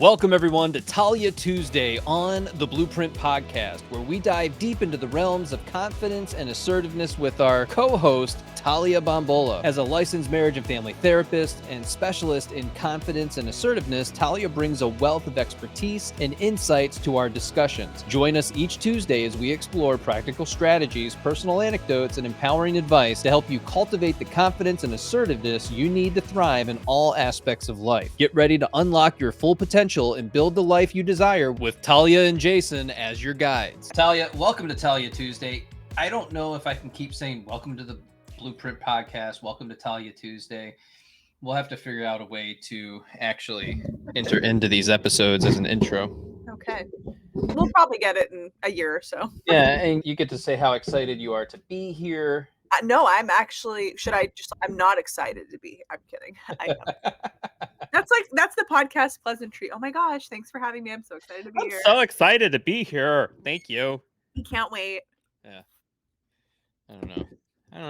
Welcome, everyone, to Talia Tuesday on the Blueprint Podcast, where we dive deep into the realms of confidence and assertiveness with our co-host, Talia Bombola. As a licensed marriage and family therapist and specialist in confidence and assertiveness, Talia brings a wealth of expertise and insights to our discussions. Join us each Tuesday as we explore practical strategies, personal anecdotes, and empowering advice to help you cultivate the confidence and assertiveness you need to thrive in all aspects of life. Get ready to unlock your full potential and build the life you desire with Talia and Jason as your guides. Talia, welcome to Talia Tuesday. I don't know if I can keep saying welcome to the Blueprint Podcast, welcome to Talia Tuesday. We'll have to figure out a way to actually enter into these episodes as an intro. Okay. We'll probably get it in a year or so. Yeah, and you get to say how excited you are to be here. No, I'm actually, I'm not excited to be here. I'm kidding. I am. That's the podcast pleasantry. Oh my gosh, thanks for having me. I'm so excited to be here. So excited to be here. Thank you. We can't wait. Yeah. I don't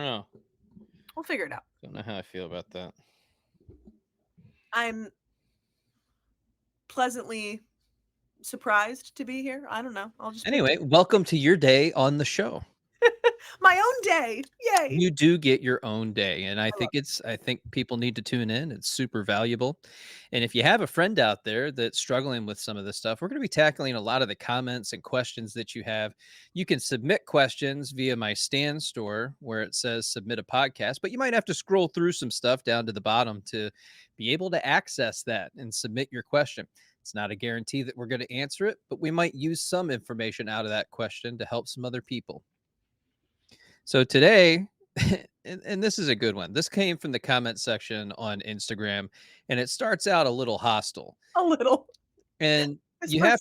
know. We'll figure it out. Don't know how I feel about that. I'm pleasantly surprised to be here. I don't know. Anyway, welcome to your day on the show. My own day. Yay. You do get your own day. And I think people need to tune in. It's super valuable. And if you have a friend out there that's struggling with some of this stuff, we're going to be tackling a lot of the comments and questions that you have. You can submit questions via my Stand store where it says submit a podcast, but you might have to scroll through some stuff down to the bottom to be able to access that and submit your question. It's not a guarantee that we're going to answer it, but we might use some information out of that question to help some other people. So today, and this is a good one. This came from the comment section on Instagram, and it starts out a little hostile. A little. And you have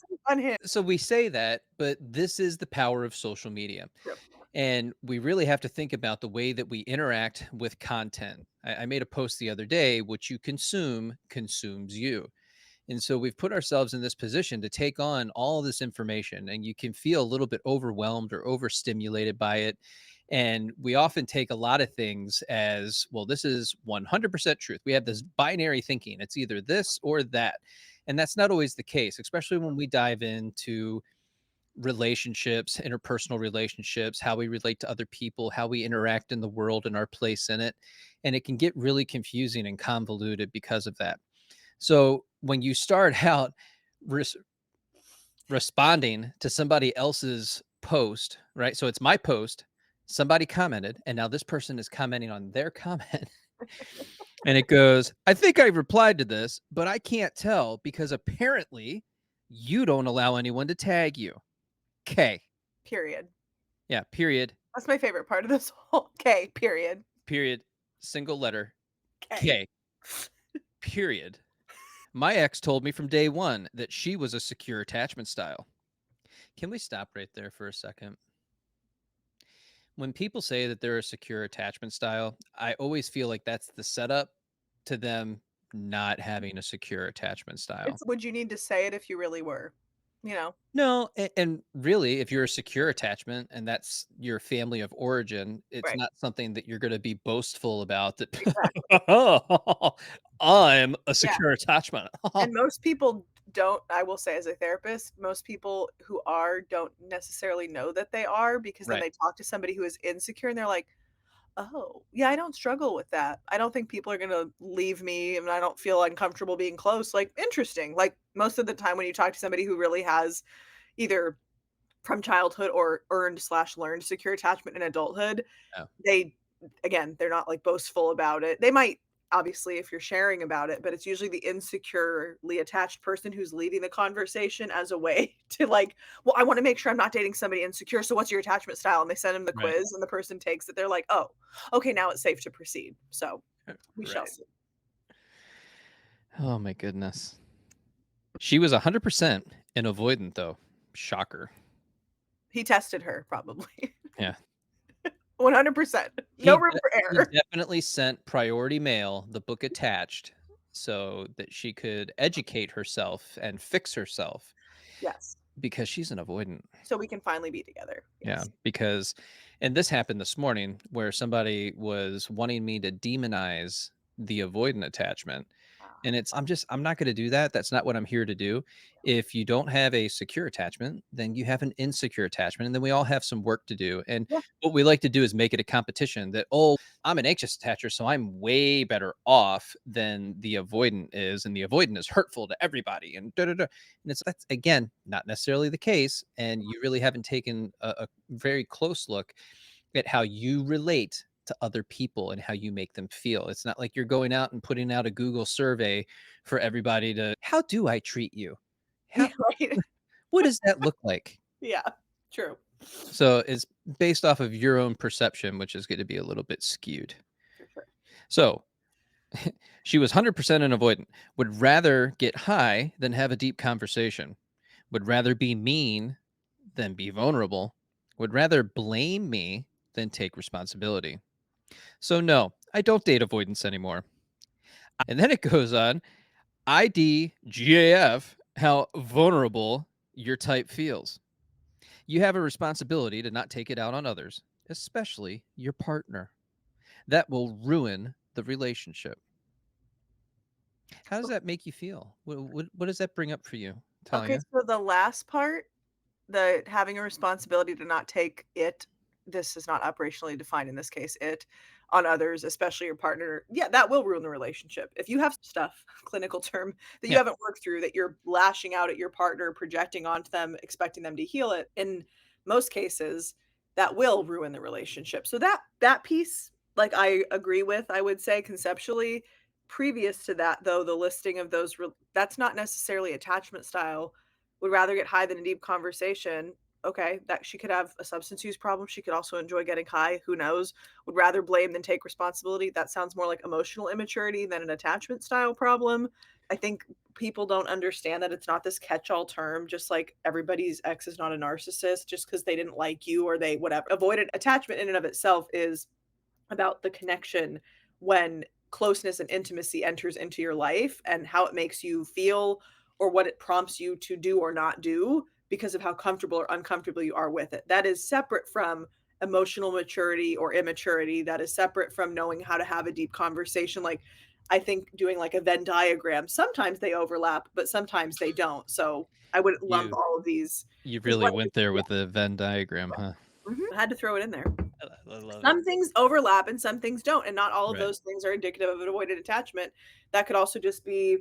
so we say that, but this is the power of social media. Yep. And we really have to think about the way that we interact with content. I made a post the other day, what you consume consumes you. And so we've put ourselves in this position to take on all this information, and you can feel a little bit overwhelmed or overstimulated by it. And we often take a lot of things as, well, this is 100% truth. We have this binary thinking. It's either this or that. And that's not always the case, especially when we dive into relationships, interpersonal relationships, how we relate to other people, how we interact in the world and our place in it. And it can get really confusing and convoluted because of that. So when you start out responding to somebody else's post, right? So it's my post, somebody commented, and now this person is commenting on their comment. And it goes, I think I replied to this, but I can't tell because apparently you don't allow anyone to tag you. K. Period. Yeah, period. That's my favorite part of this whole K, period. Period. Single letter. K. Period. My ex told me from day one that she was a secure attachment style. Can we stop right there for a second? When people say that they're a secure attachment style, I always feel like that's the setup to them not having a secure attachment style. Would you need to say it if you really were? You know? No, and really, if you're a secure attachment and that's your family of origin, it's not something that you're going to be boastful about that I'm a secure attachment. And most people don't, I will say as a therapist, most people who are don't necessarily know that they are, because then they talk to somebody who is insecure and they're like, oh, yeah, I don't struggle with that. I don't think people are going to leave me and I don't feel uncomfortable being close. Like, interesting. Like, most of the time when you talk to somebody who really has either from childhood or earned/learned secure attachment in adulthood, they're not like boastful about it. They might, obviously, if you're sharing about it, but it's usually the insecurely attached person who's leading the conversation as a way to like, well, I want to make sure I'm not dating somebody insecure. So what's your attachment style? And they send them the quiz and the person takes it. They're like, oh, okay, now it's safe to proceed. So we shall see. Oh my goodness. She was 100% an avoidant though. Shocker. He tested her probably. Yeah. 100%. No room for error. He definitely sent Priority Mail, the book attached, so that she could educate herself and fix herself. Yes. Because she's an avoidant. So we can finally be together. Yes. Yeah, because, and this happened this morning where somebody was wanting me to demonize the avoidant attachment. And I'm not going to do that. That's not what I'm here to do. If you don't have a secure attachment, then you have an insecure attachment. And then we all have some work to do. And Yeah. what we like to do is make it a competition that, oh, I'm an anxious attacher, so I'm way better off than the avoidant is. And the avoidant is hurtful to everybody. And da da da. And that's, again, not necessarily the case. And you really haven't taken a very close look at how you relate to other people and how you make them feel. It's not like you're going out and putting out a Google survey for everybody to, how do I treat you? How, Yeah, right. what does that look like? Yeah, true. So it's based off of your own perception, which is going to be a little bit skewed. For sure. So she was 100% an avoidant, would rather get high than have a deep conversation, would rather be mean than be vulnerable, would rather blame me than take responsibility. So, no, I don't date avoidance anymore. And then it goes on IDGAF, how vulnerable your type feels. You have a responsibility to not take it out on others, especially your partner. That will ruin the relationship. How does that make you feel? What does that bring up for you, Okay, Talia? so the last part, the having a responsibility to not take it, this is not operationally defined in this case, it on others, especially your partner. Yeah, that will ruin the relationship. If you have stuff, clinical term, that you Yeah, haven't worked through, that you're lashing out at your partner, projecting onto them, expecting them to heal it, in most cases, that will ruin the relationship. So that piece, like I agree with, I would say conceptually. Previous to that, though, the listing of those, that's not necessarily attachment style. Would rather get high than a deep conversation. Okay, that she could have a substance use problem. She could also enjoy getting high. Who knows? Would rather blame than take responsibility. That sounds more like emotional immaturity than an attachment style problem. I think people don't understand that it's not this catch all term, just like everybody's ex is not a narcissist just because they didn't like you or they whatever. Avoided attachment in and of itself is about the connection when closeness and intimacy enters into your life and how it makes you feel or what it prompts you to do or not do because of how comfortable or uncomfortable you are with it. That is separate from emotional maturity or immaturity. That is separate from knowing how to have a deep conversation. Like, I think doing like a Venn diagram, sometimes they overlap, but sometimes they don't. So I wouldn't lump you all of these you because really what, went there yeah, with the Venn diagram, huh? I had to throw it in there. I love it. Some things overlap and some things don't, and not all of Right. those things are indicative of an avoided attachment. That could also just be,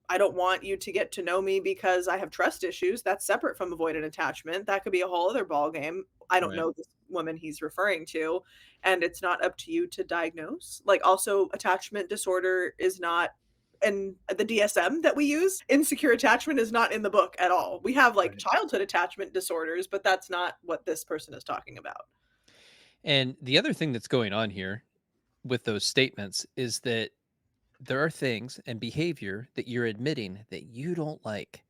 I don't want you to get to know me because I have trust issues. That's separate from avoidant attachment. That could be a whole other ballgame. I don't Right. know this woman he's referring to, and it's not up to you to diagnose. Like, also, attachment disorder is not in the DSM that we use. Insecure attachment is not in the book at all. We have like Right. childhood attachment disorders, but that's not what this person is talking about. And the other thing that's going on here with those statements is that there are things and behavior that you're admitting that you don't like.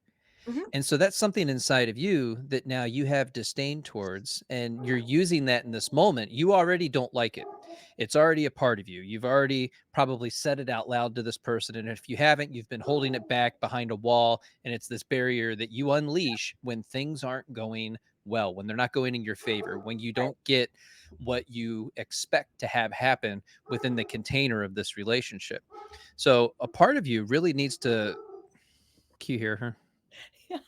Mhm. And so that's something inside of you that now you have disdain towards, and you're using that in this moment. You already don't like it. It's already a part of you. You've already probably said it out loud to this person. And if you haven't, you've been holding it back behind a wall. And it's this barrier that you unleash when things aren't going well, when they're not going in your favor, when you Right. don't get what you expect to have happen within the container of this relationship. So a part of you really needs to, can you hear her? Yeah,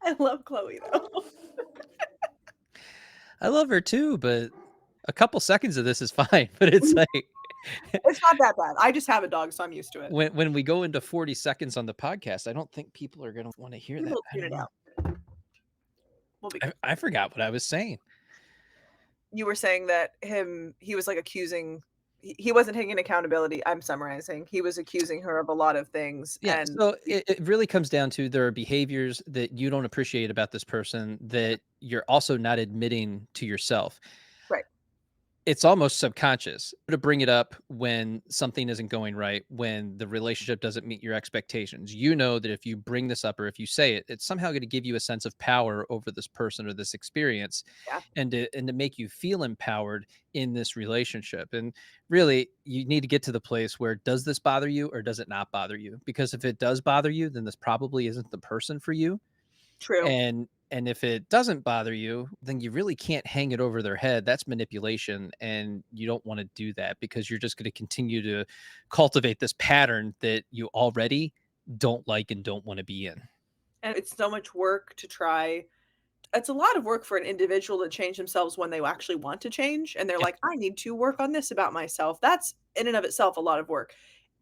I love Chloe though. I love her too, but a couple seconds of this is fine. But it's like It's not that bad. I just have a dog, so I'm used to it. when we go into 40 seconds on the podcast, I don't think people are gonna want to hear Maybe that. we'll I tune don't it know. out. We'll be I, good. I forgot what I was saying. You were saying that he was like accusing, he wasn't taking accountability. I'm summarizing. He was accusing her of a lot of things Yeah, and so it really comes down to there are behaviors that you don't appreciate about this person that you're also not admitting to yourself. right. It's almost subconscious to bring it up when something isn't going right, when the relationship doesn't meet your expectations. You know that if you bring this up or if you say it, it's somehow going to give you a sense of power over this person or this experience, Yeah, and to make you feel empowered in this relationship. And really, you need to get to the place where does this bother you or does it not bother you? Because if it does bother you, then this probably isn't the person for you. true. And And if it doesn't bother you, then you really can't hang it over their head. That's manipulation. And you don't want to do that because you're just going to continue to cultivate this pattern that you already don't like and don't want to be in. And it's so much work to try. It's a lot of work for an individual to change themselves when they actually want to change, and they're Yeah. like, "I need to work on this about myself." That's in and of itself a lot of work.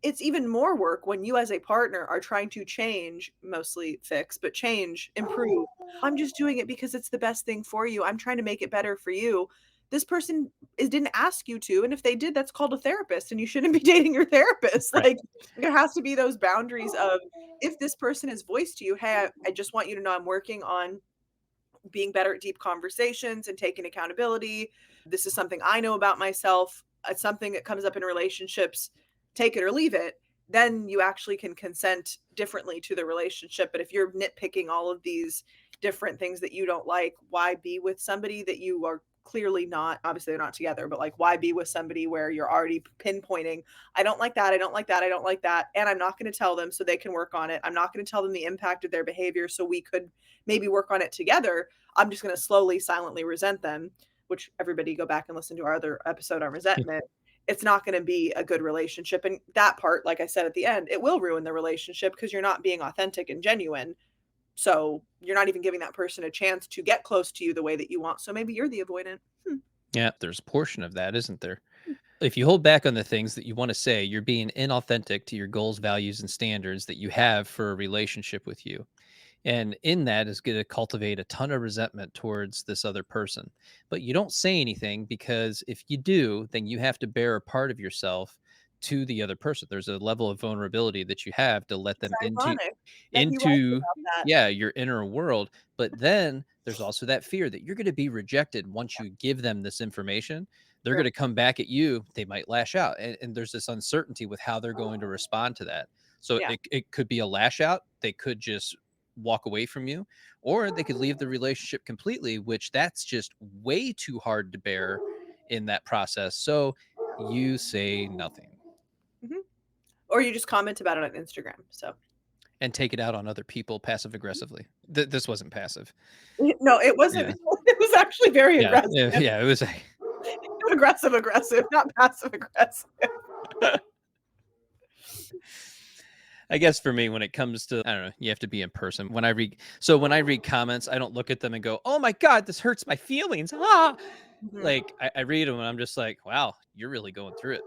It's even more work when you as a partner are trying to change, mostly fix, but change, improve. "I'm just doing it because it's the best thing for you. I'm trying to make it better for you." This person didn't ask you to, and if they did, that's called a therapist, and you shouldn't be dating your therapist. Right. Like, there has to be those boundaries of, if this person has voiced to you, "Hey, I just want you to know I'm working on being better at deep conversations and taking accountability. This is something I know about myself. It's something that comes up in relationships. Take it or leave it." Then you actually can consent differently to the relationship. But if you're nitpicking all of these different things that you don't like, why be with somebody that you are clearly not? Obviously, they're not together, but like, why be with somebody where you're already pinpointing, "I don't like that. I don't like that. I don't like that." And I'm not going to tell them so they can work on it. I'm not going to tell them the impact of their behavior so we could maybe work on it together. I'm just going to slowly, silently resent them, which everybody go back and listen to our other episode on resentment. It's not going to be a good relationship. And that part, like I said at the end, it will ruin the relationship because you're not being authentic and genuine. So you're not even giving that person a chance to get close to you the way that you want. So maybe you're the avoidant. Hmm. Yeah. There's a portion of that, isn't there? If you hold back on the things that you want to say, you're being inauthentic to your goals, values, and standards that you have for a relationship with you. And in that is going to cultivate a ton of resentment towards this other person. But you don't say anything because if you do, then you have to bear a part of yourself to the other person. There's a level of vulnerability that you have to let It's them ironic that he writes into about that. yeah, your inner world. But then there's also that fear that you're going to be rejected once you give them this information. They're going True. to come back at you. They might lash out. And there's this uncertainty with how they're going to respond to that. So Yeah. it could be a lash out. They could just walk away from you, or they could leave the relationship completely, which that's just way too hard to bear in that process. So you say nothing Hmm. Or you just comment about it on Instagram. So and take it out on other people passive aggressively. This wasn't passive. no, it wasn't. Yeah. It was actually very Yeah. aggressive. Yeah. Yeah. It was. Aggressive, aggressive, not passive aggressive. I guess for me, when it comes to, I don't know, you have to be in person. When I read comments, I don't look at them and go, "Oh my God, this hurts my feelings." Ah, Mhm. like I read them and I'm just like, wow, you're really going through it.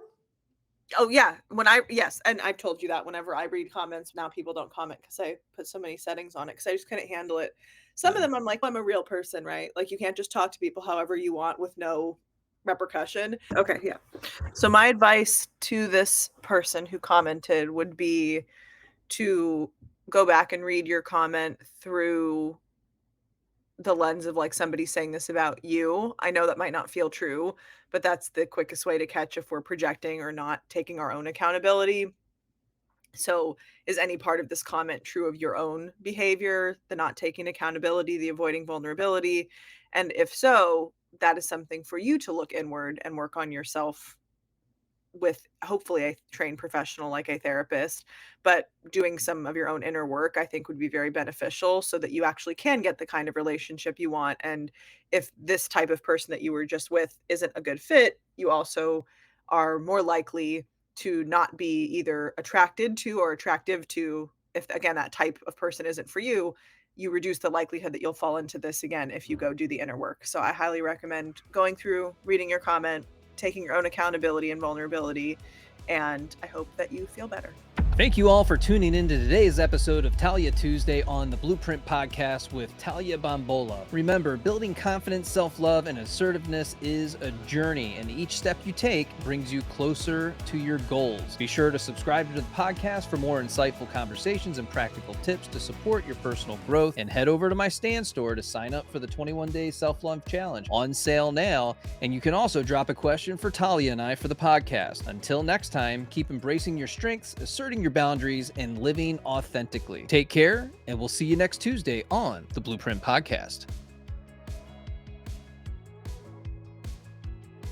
Oh, yeah, yes, and I've told you that whenever I read comments, now people don't comment because I put so many settings on it because I just couldn't handle it. Some of Yeah. them I'm like, "Well, I'm a real person, right?" Like, you can't just talk to people however you want with no repercussion. Okay, yeah. So my advice to this person who commented would be to go back and read your comment through the lens of, like, somebody saying this about you. I know that might not feel true, but that's the quickest way to catch if we're projecting or not taking our own accountability. So, is any part of this comment true of your own behavior, the not taking accountability, the avoiding vulnerability? And if so, that is something for you to look inward and work on yourself with hopefully a trained professional like a therapist, but doing some of your own inner work, I think would be very beneficial so that you actually can get the kind of relationship you want. And if this type of person that you were just with isn't a good fit, you also are more likely to not be either attracted to or attractive to, if again that type of person isn't for you. You reduce the likelihood that you'll fall into this again if you go do the inner work. So I highly recommend going through, reading your comment, taking your own accountability and vulnerability, and I hope that you feel better. Thank you all for tuning into today's episode of Talia Tuesday on the Blueprint Podcast with Talia Bombola. Remember, building confidence, self-love, and assertiveness is a journey, and each step you take brings you closer to your goals. Be sure to subscribe to the podcast for more insightful conversations and practical tips to support your personal growth, and head over to my Stand store to sign up for the 21-day self-love challenge on sale now, and you can also drop a question for Talia and I for the podcast. Until next time, keep embracing your strengths, asserting your boundaries, and living authentically. Take care, and we'll see you next Tuesday on the Blueprint Podcast.